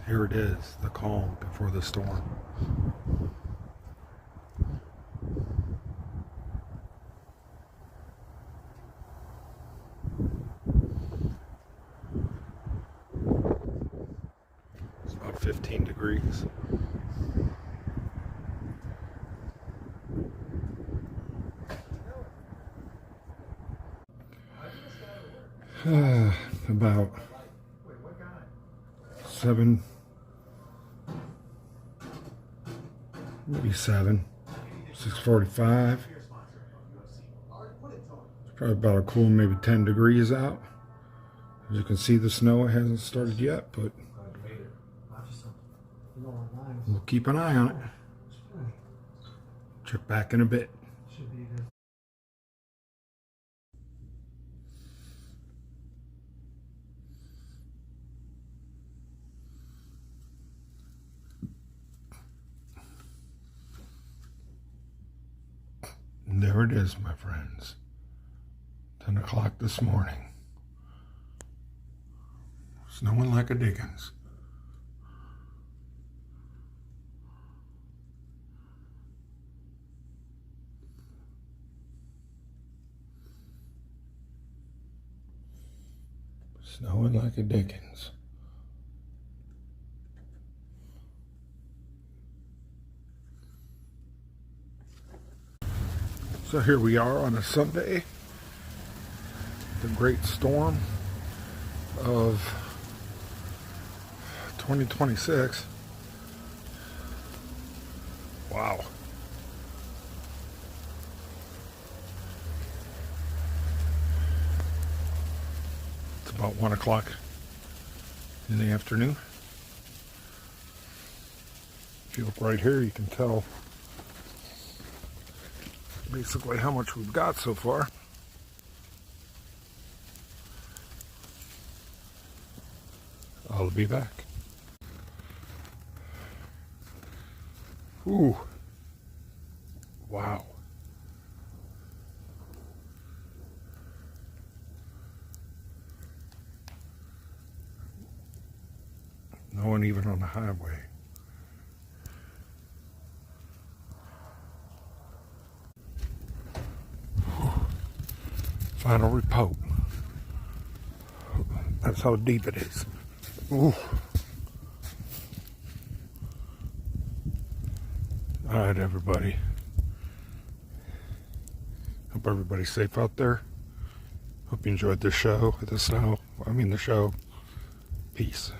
Here it is, the calm before the storm. It's about 15 degrees. About 7, maybe 6:45. It's probably about a cool maybe 10 degrees out. As you can see, the snow hasn't started yet, but we'll keep an eye on it. Check back in a bit. And there it is, my friends. 10 o'clock this morning. Snowing like a Dickens. Snowing like a Dickens. So here we are on a Sunday, the great storm of 2026. Wow. It's about 1 o'clock in the afternoon. If you look right here, you can tell basically how much we've got so far. I'll be back. Ooh. Wow. No one even on the highway. Final report. That's how deep it is. Ooh. All right, everybody. Hope everybody's safe out there. Hope you enjoyed the show. The show. Peace.